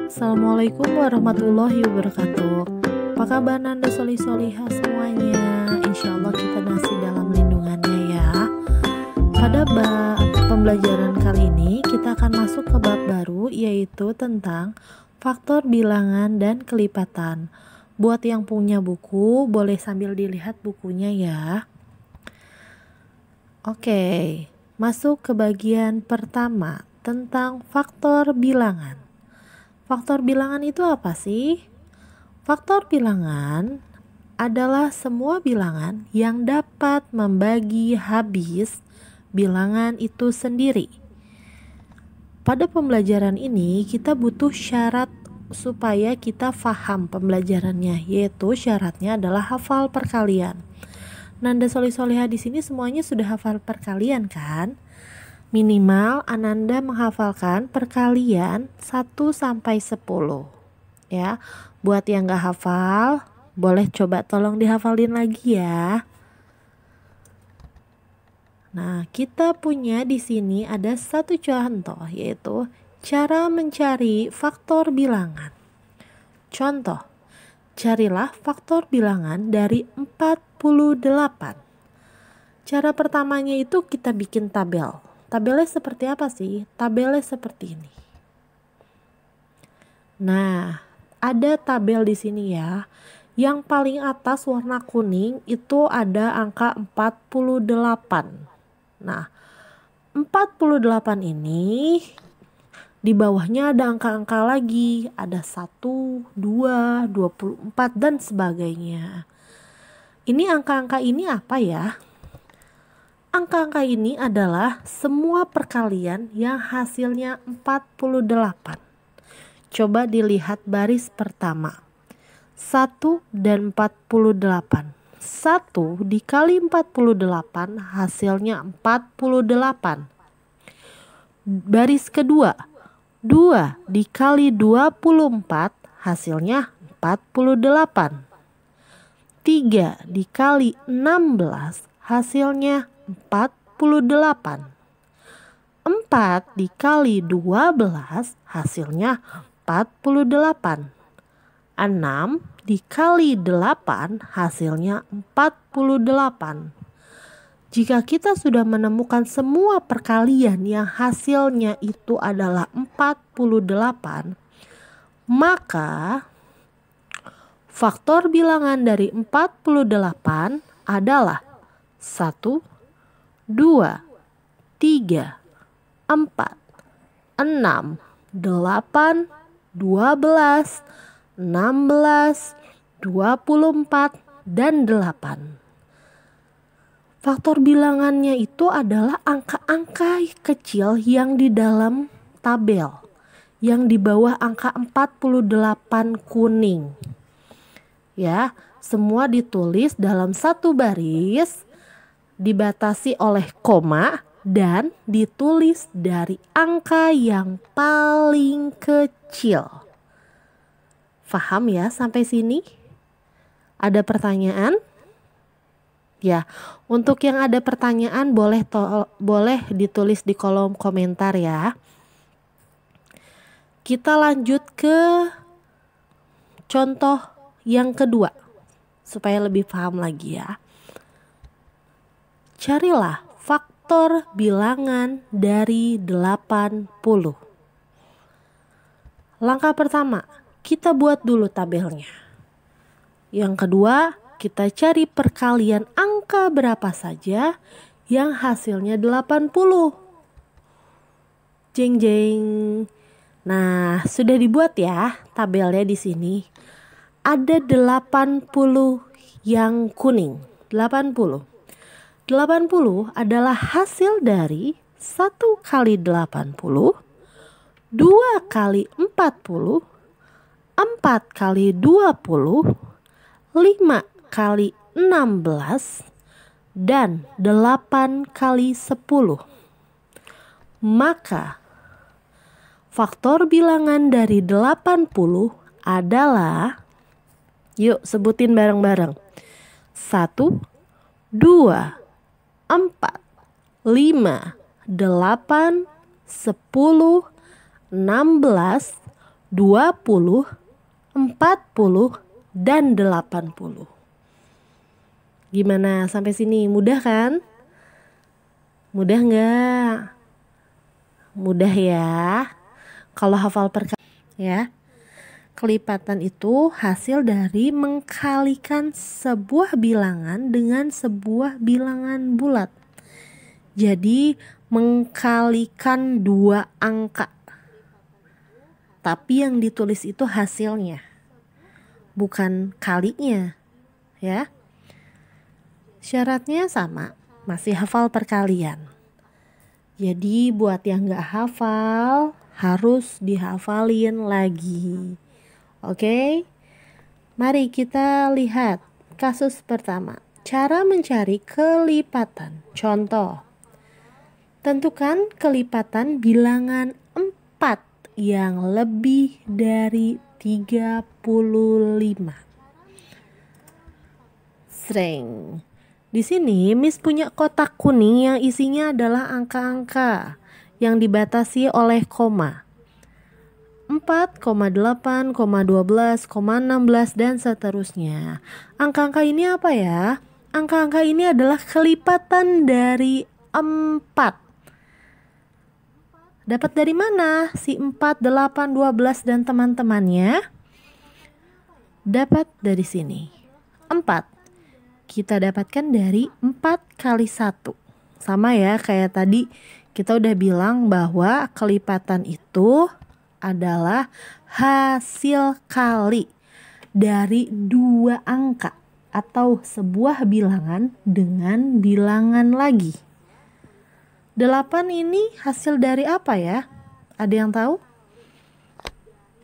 Assalamualaikum warahmatullahi wabarakatuh. Apa kabar Nanda solih-solihah semuanya? Insya Allah kita masih dalam lindungannya ya. Pada bab pembelajaran kali ini kita akan masuk ke bab baru, yaitu tentang faktor bilangan dan kelipatan. Buat yang punya buku boleh sambil dilihat bukunya ya. Oke, masuk ke bagian pertama tentang faktor bilangan. Faktor bilangan itu apa sih? Faktor bilangan adalah semua bilangan yang dapat membagi habis bilangan itu sendiri. Pada pembelajaran ini kita butuh syarat supaya kita paham pembelajarannya, yaitu syaratnya adalah hafal perkalian. Nanda solih-solihah di sini semuanya sudah hafal perkalian kan? Minimal Ananda menghafalkan perkalian 1 sampai 10 ya. Buat yang gak hafal boleh coba tolong dihafalin lagi ya. Nah, kita punya di sini ada satu contoh, yaitu cara mencari faktor bilangan. Contoh, carilah faktor bilangan dari 48. Cara pertamanya itu kita bikin tabel. Tabelnya seperti apa sih? Tabelnya seperti ini. Nah, ada tabel di sini ya. Yang paling atas warna kuning itu ada angka 48. Nah, 48 ini di bawahnya ada angka-angka lagi. Ada 1, 2, 24 dan sebagainya. Ini angka-angka ini apa ya? Angka-angka ini adalah semua perkalian yang hasilnya 48. Coba dilihat baris pertama. 1 dan 48. 1 dikali 48 hasilnya 48. Baris kedua. 2 dikali 24 hasilnya 48. 3 dikali 16 hasilnya 48. 4 dikali 12 hasilnya 48. 6 dikali 8 hasilnya 48. Jika kita sudah menemukan semua perkalian yang hasilnya itu adalah 48, maka faktor bilangan dari 48 adalah 1, 2, 3, 4, 6, 8, 12, 16, 24, dan 8. Faktor bilangannya itu adalah angka-angka kecil yang di dalam tabel, yang di bawah angka 48 kuning. Ya, semua ditulis dalam satu baris, dibatasi oleh koma, dan ditulis dari angka yang paling kecil. Paham ya sampai sini? Ada pertanyaan? Ya, untuk yang ada pertanyaan boleh ditulis di kolom komentar ya. Kita lanjut ke contoh yang kedua supaya lebih paham lagi ya. Carilah faktor bilangan dari 80. Langkah pertama, kita buat dulu tabelnya. Yang kedua, kita cari perkalian angka berapa saja yang hasilnya 80. Jeng jeng. Nah, sudah dibuat ya tabelnya di sini. Ada 80 yang kuning. 80 adalah hasil dari 1 kali 80, 2 kali 40, 4 kali 20, 5 kali 16, dan 8 kali 10. Maka faktor bilangan dari 80 adalah, yuk sebutin bareng-bareng. 1, 2, 4, 5, 8, 10, 16, 20, 40, dan 80. Gimana sampai sini? Mudah kan? Mudah nggak? Mudah ya. Kalau hafal ya. Kelipatan itu hasil dari mengkalikan sebuah bilangan dengan sebuah bilangan bulat. Jadi mengkalikan dua angka. Tapi yang ditulis itu hasilnya, bukan kalinya, ya. Syaratnya sama, masih hafal perkalian. Jadi buat yang gak hafal, harus dihafalin lagi. Oke? Mari kita lihat kasus pertama. Cara mencari kelipatan. Contoh. Tentukan kelipatan bilangan 4 yang lebih dari 35. Sering. Di sini Miss punya kotak kuning yang isinya adalah angka-angka yang dibatasi oleh koma. 4, 8, 12, 16 dan seterusnya. Angka-angka ini apa ya? Angka-angka ini adalah kelipatan dari 4. Dapat dari mana si 4, 8, 12 dan teman-temannya? Dapat dari sini. 4. Kita dapatkan dari 4 kali 1. Sama ya kayak tadi kita udah bilang bahwa kelipatan itu adalah hasil kali dari dua angka atau sebuah bilangan dengan bilangan lagi. 8 ini hasil dari apa ya? Ada yang tahu?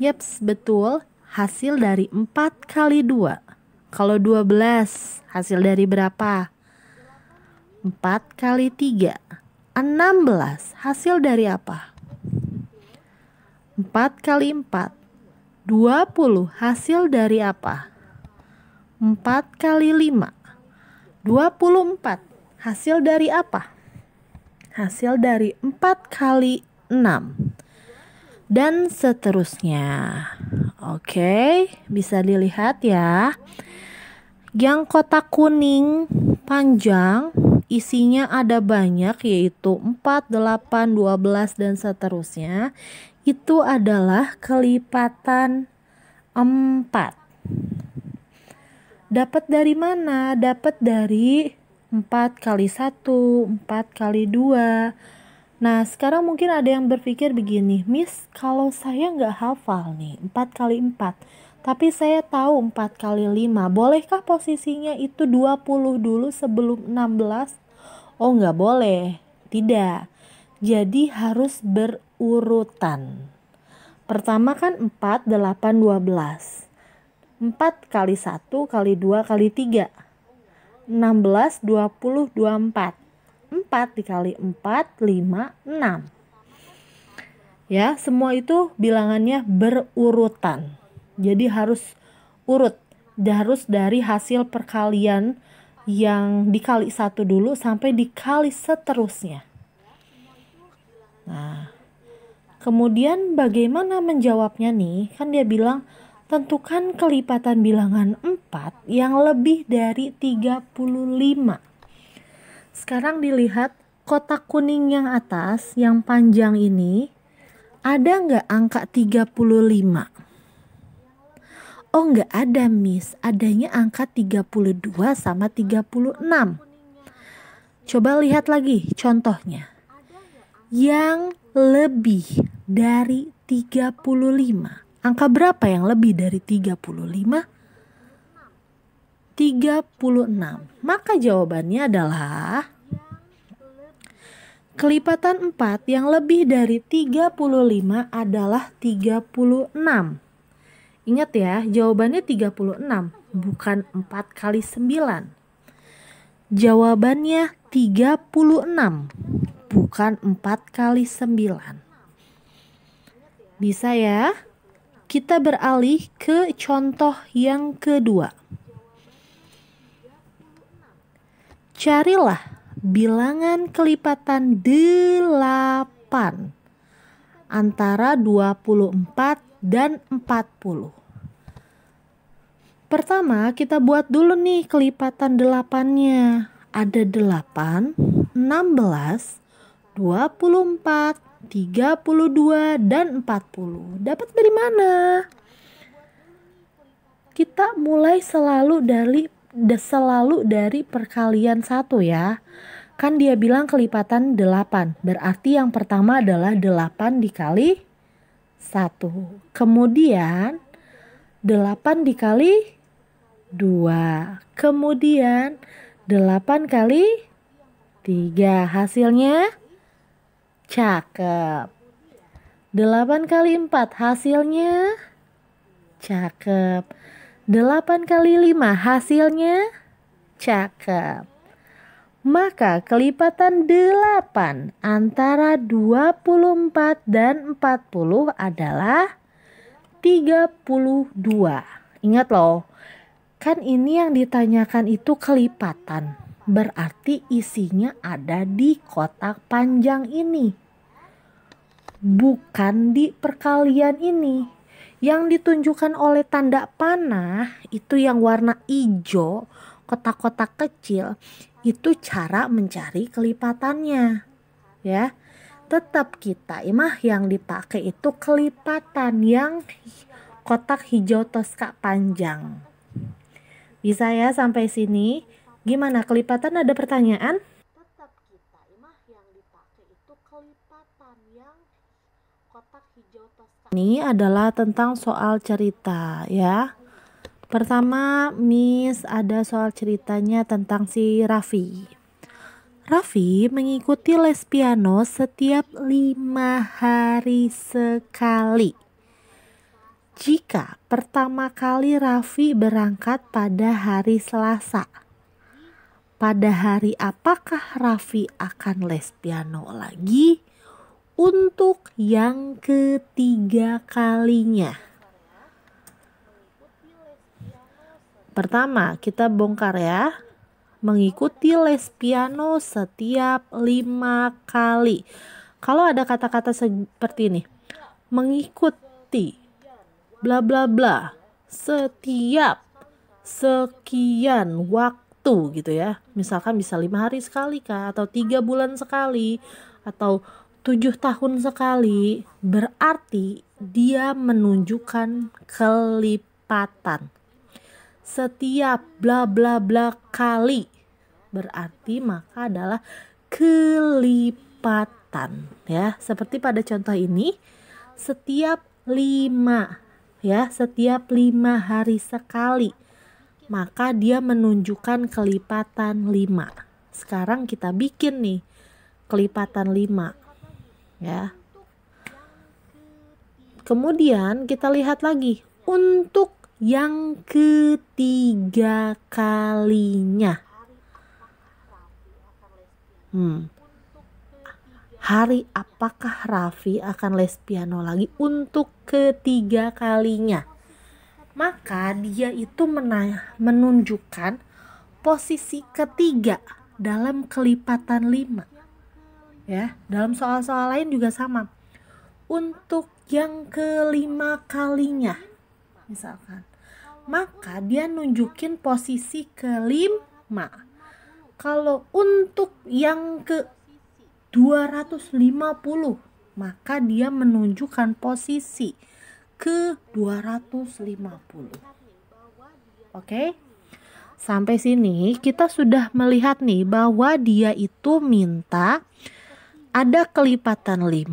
Yaps, betul. Hasil dari 4 kali 2. Kalau 12 hasil dari berapa? 4 kali 3. 16 hasil dari apa? 4 kali 4. 20 hasil dari apa? 4 kali 5. 24 hasil dari apa? Hasil dari 4 kali 6. Dan seterusnya. Oke, bisa dilihat ya. Yang kotak kuning panjang isinya ada banyak, yaitu 4, 8, 12 dan seterusnya. Itu adalah kelipatan 4. Dapat dari mana? Dapat dari 4 kali 1, 4 kali 2. Nah sekarang mungkin ada yang berpikir begini, Miss, kalau saya nggak hafal nih 4 kali 4, tapi saya tahu 4 kali 5, bolehkah posisinya itu 20 dulu sebelum 16? Oh nggak boleh, tidak. Jadi harus berurutan. Pertama kan 4, 8, 12. 4 kali 1 kali 2 kali 3. 16, 20, 24. 4 dikali 4, 5, 6. Ya, semua itu bilangannya berurutan. Jadi harus urut, harus dari hasil perkalian yang dikali 1 dulu sampai dikali seterusnya. Nah, kemudian bagaimana menjawabnya nih? Kan dia bilang tentukan kelipatan bilangan 4 yang lebih dari 35. Sekarang dilihat kotak kuning yang atas, yang panjang ini, ada nggak angka 35? Oh nggak ada, Miss. Adanya angka 32 sama 36. Coba lihat lagi contohnya. Yang lebih dari 35. Angka berapa yang lebih dari 35? 36. Maka jawabannya adalah kelipatan 4 yang lebih dari 35 adalah 36. Ingat ya, jawabannya 36, bukan 4 kali 9. Jawabannya 36, bukan 4 kali 9. Bisa ya? Kita beralih ke contoh yang kedua. Carilah bilangan kelipatan 8 antara 24 dan 40. Pertama kita buat dulu nih kelipatan 8-nya. Ada 8, 16, 24, 32, dan 40. Dapat dari mana? Kita mulai selalu dari perkalian 1 ya. Kan dia bilang kelipatan 8. Berarti yang pertama adalah 8 dikali 1. Kemudian 8 dikali 2. Kemudian 8 kali 3. Hasilnya cakep. 8 kali 4 hasilnya cakep. 8 kali 5 hasilnya cakep. Maka kelipatan 8 antara 24 dan 40 adalah 32. Ingat loh, kan ini yang ditanyakan itu kelipatan. Berarti isinya ada di kotak panjang ini, bukan di perkalian ini. Yang ditunjukkan oleh tanda panah itu yang warna hijau, kotak-kotak kecil, itu cara mencari kelipatannya. Ya, tetap kita yang dipakai itu kelipatan yang kotak hijau toska panjang. Bisa ya sampai sini? Gimana, kelipatan ada pertanyaan? Tetap kita yang dipakai itu kelipatan yang kotak hijau toska. Ini adalah tentang soal cerita ya. Pertama, Miss ada soal ceritanya tentang si Raffi. Raffi mengikuti les piano setiap 5 hari sekali. Jika pertama kali Raffi berangkat pada hari Selasa, pada hari apakah Raffi akan les piano lagi untuk yang ketiga kalinya? Pertama, kita bongkar ya. Mengikuti les piano setiap 5 kali. Kalau ada kata-kata seperti ini, mengikuti bla bla bla setiap sekian waktu gitu ya. Misalkan bisa 5 hari sekali kah, atau 3 bulan sekali, atau 7 tahun sekali. Berarti dia menunjukkan kelipatan. Setiap bla bla bla kali berarti maka adalah kelipatan ya. Seperti pada contoh ini, setiap 5 ya, setiap 5 hari sekali, maka dia menunjukkan kelipatan 5. Sekarang kita bikin nih kelipatan 5 ya. Kemudian kita lihat lagi untuk yang ketiga kalinya. Hari apakah Raffi akan les piano lagi untuk ketiga kalinya? Maka dia itu menunjukkan posisi ketiga dalam kelipatan 5. Ya, dalam soal-soal lain juga sama. Untuk yang kelima kalinya, misalkan, maka dia nunjukin posisi kelima. Kalau untuk yang ke 250, maka dia menunjukkan posisi ke 250. Oke? Sampai sini kita sudah melihat nih bahwa dia itu minta ada kelipatan 5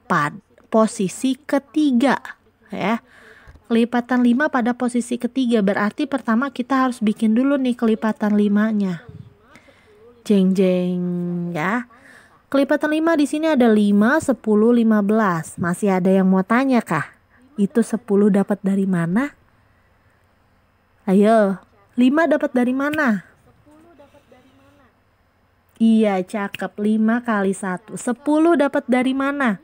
pada posisi ketiga ya. Kelipatan 5 pada posisi ketiga berarti pertama kita harus bikin dulu nih kelipatan 5-nya. Jeng jeng ya. Kelipatan 5 di sini ada 5, 10, 15. Masih ada yang mau tanya kah? Itu 10 dapat dari mana? Ayo, 5 dapat dari mana? Iya, cakep. 5 kali 1. 10 dapat dari mana?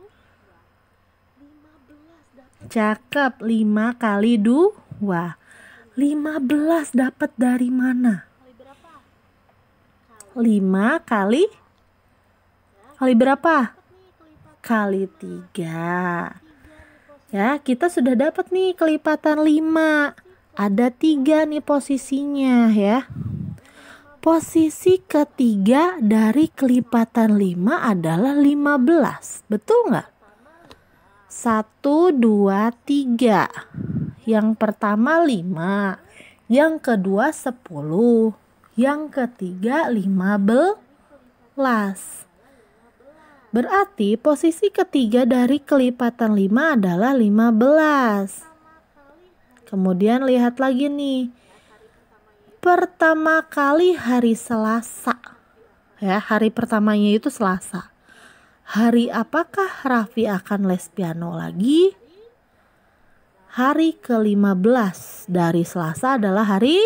Cakep, 5 kali 2. 15 dapat dari mana? 5 kali berapa? Kali 3. Ya, kita sudah dapat nih kelipatan 5. Ada 3 nih posisinya ya. Posisi ketiga dari kelipatan 5 adalah 15. Betul nggak? 1, 2, 3. Yang pertama 5. Yang kedua 10. Yang ketiga 15. Berarti posisi ketiga dari kelipatan 5 adalah 15. Kemudian lihat lagi nih. Pertama kali hari Selasa. Ya, hari pertamanya itu Selasa. Hari apakah Raffi akan les piano lagi? Hari ke-15 dari Selasa adalah hari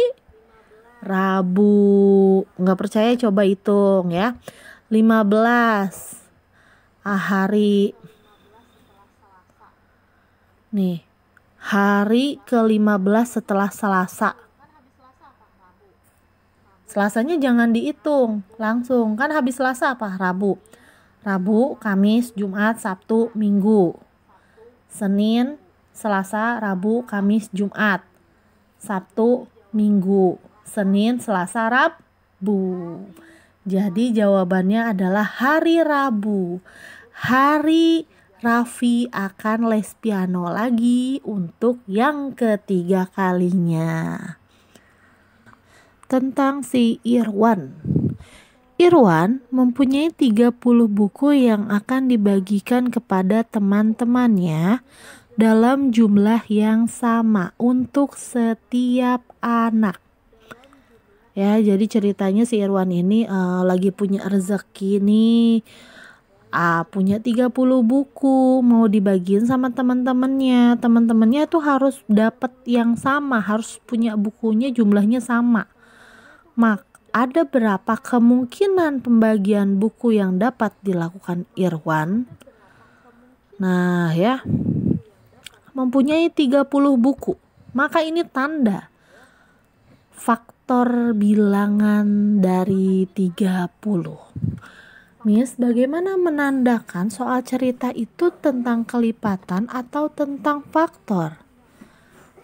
Rabu. Nggak percaya coba hitung ya. 15. Hari nih, hari ke-15 setelah Selasa. Selasanya jangan dihitung, langsung. Kan habis Selasa apa? Rabu. Rabu, Kamis, Jumat, Sabtu, Minggu. Senin, Selasa, Rabu, Kamis, Jumat. Sabtu, Minggu. Senin, Selasa, Rabu. Jadi jawabannya adalah hari Rabu. Hari Raffi akan les piano lagi untuk yang ketiga kalinya. Tentang si Irwan. Irwan mempunyai 30 buku yang akan dibagikan kepada teman-temannya dalam jumlah yang sama untuk setiap anak. Ya, jadi ceritanya si Irwan ini lagi punya rezeki nih. Punya 30 buku mau dibagiin sama teman-temannya. Teman-temannya tuh harus dapat yang sama, harus punya bukunya jumlahnya sama. Ada berapa kemungkinan pembagian buku yang dapat dilakukan Irwan? Nah, ya. Mempunyai 30 buku. Maka ini tanda faktor bilangan dari 30. Miss, bagaimana menandakan soal cerita itu tentang kelipatan atau tentang faktor?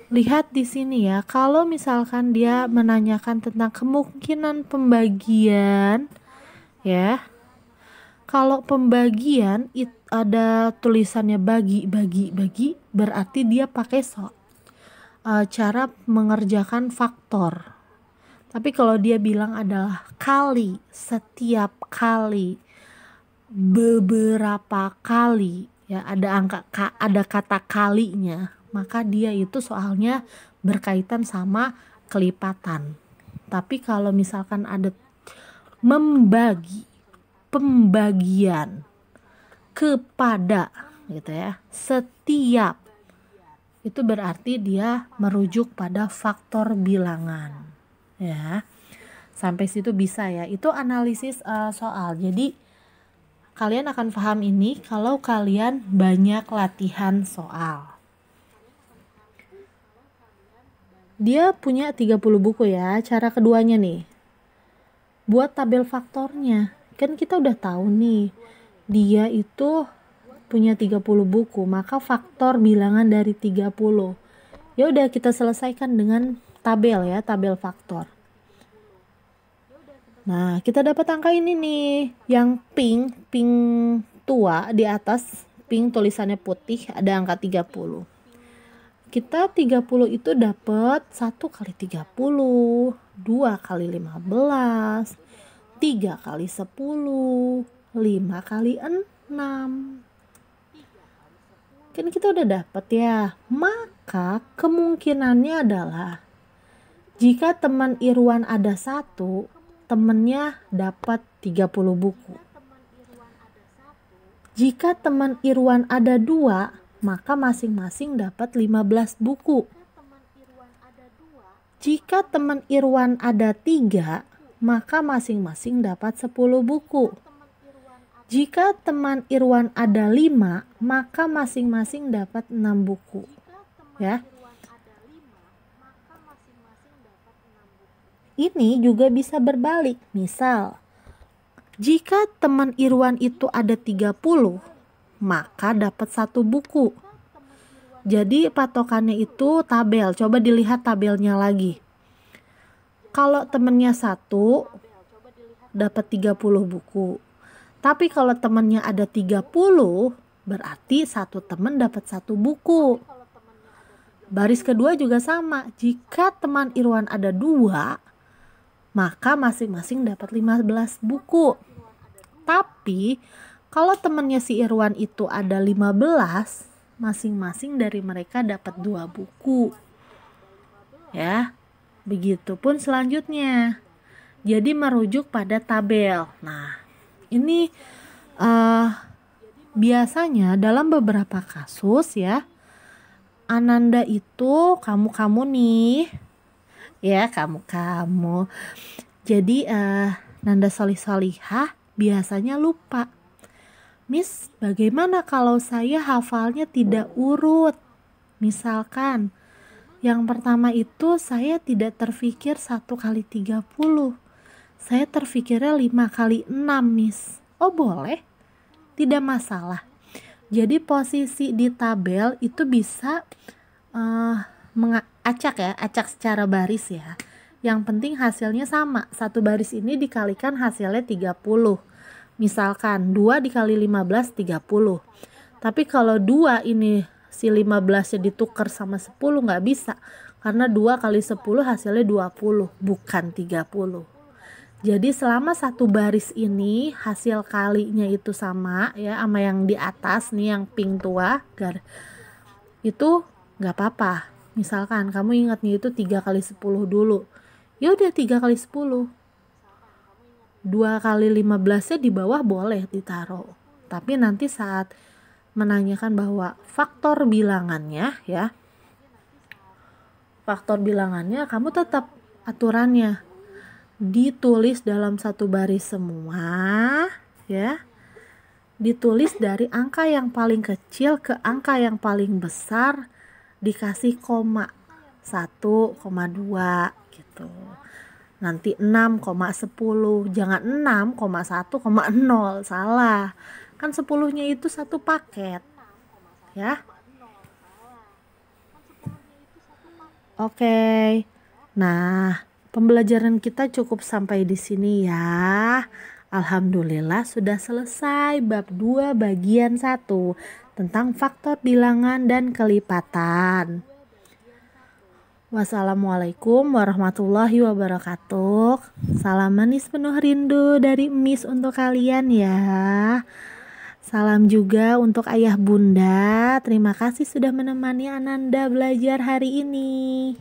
Lihat di sini ya, kalau misalkan dia menanyakan tentang kemungkinan pembagian, ya. Kalau pembagian ada tulisannya bagi, berarti dia pakai cara mengerjakan faktor. Tapi kalau dia bilang adalah kali, setiap kali, beberapa kali, ya ada kata kalinya, maka dia itu soalnya berkaitan sama kelipatan. Tapi kalau misalkan ada pembagian kepada gitu ya, setiap, itu berarti dia merujuk pada faktor bilangan. Ya, sampai situ bisa ya. Itu analisis soal. Jadi kalian akan paham ini kalau kalian banyak latihan soal. Dia punya 30 buku ya. Cara keduanya nih, buat tabel faktornya. Kan kita udah tahu nih, dia itu punya 30 buku, maka faktor bilangan dari 30. Ya udah, kita selesaikan dengan tabel ya, tabel faktor. Nah, kita dapat angka ini nih, yang pink tua di atas, pink tulisannya putih, ada angka 30. Kita 30 itu dapat 1 kali 30, 2 kali 15, 3 kali 10, 5 kali 6. Kan kita udah dapat ya. Maka kemungkinannya adalah jika teman Irwan ada 1, temannya dapat 30 buku. Jika teman Irwan ada 2, maka masing-masing dapat 15 buku. Jika teman Irwan ada 3, maka masing-masing dapat 10 buku. Jika teman Irwan ada 5, maka masing-masing dapat 6 buku. Ya. Ini juga bisa berbalik. Misal, jika teman Irwan itu ada 30, maka dapat 1 buku. Jadi patokannya itu tabel. Coba dilihat tabelnya lagi. Kalau temennya satu dapat 30 buku. Tapi kalau temennya ada 30, berarti satu temen dapat satu buku. Baris kedua juga sama. Jika teman Irwan ada 2, maka masing-masing dapat 15 buku. Tapi kalau temennya si Irwan itu ada 15, masing-masing dari mereka dapat 2 buku. Ya, begitupun selanjutnya. Jadi merujuk pada tabel. Nah, ini biasanya dalam beberapa kasus ya, Ananda itu kamu nih, ya kamu. Jadi Nanda Solihah biasanya lupa. Miss, bagaimana kalau saya hafalnya tidak urut? Misalkan, yang pertama itu saya tidak terfikir 1 kali 30. Saya terfikirnya 5 kali 6, Miss. Oh boleh, tidak masalah. Jadi posisi di tabel itu bisa acak secara baris ya. Yang penting hasilnya sama. Satu baris ini dikalikan hasilnya 30. Misalkan 2 dikali 15 30. Tapi kalau 2 ini si 15 nya ditukar sama 10 nggak bisa. Karena 2 kali 10 hasilnya 20 bukan 30. Jadi selama satu baris ini hasil kalinya itu sama ya sama yang di atas nih yang pink tua itu nggak apa-apa. Misalkan kamu ingatnya itu 3 kali 10 dulu. Ya udah 3 kali 10. 2 kali 15 nya di bawah boleh ditaruh. Tapi nanti saat menanyakan bahwa faktor bilangannya ya. Faktor bilangannya kamu tetap aturannya ditulis dalam satu baris semua ya. Ditulis dari angka yang paling kecil ke angka yang paling besar dikasih koma 1,2 gitu. Nanti 6,10, jangan 6,1,0, salah. Kan 10-nya itu satu paket. Ya. Oke. Nah, pembelajaran kita cukup sampai di sini ya. Alhamdulillah sudah selesai bab 2 bagian 1 tentang faktor bilangan dan kelipatan. Wassalamualaikum warahmatullahi wabarakatuh. Salam manis penuh rindu dari Miss untuk kalian ya. Salam juga untuk ayah bunda. Terima kasih sudah menemani Ananda belajar hari ini.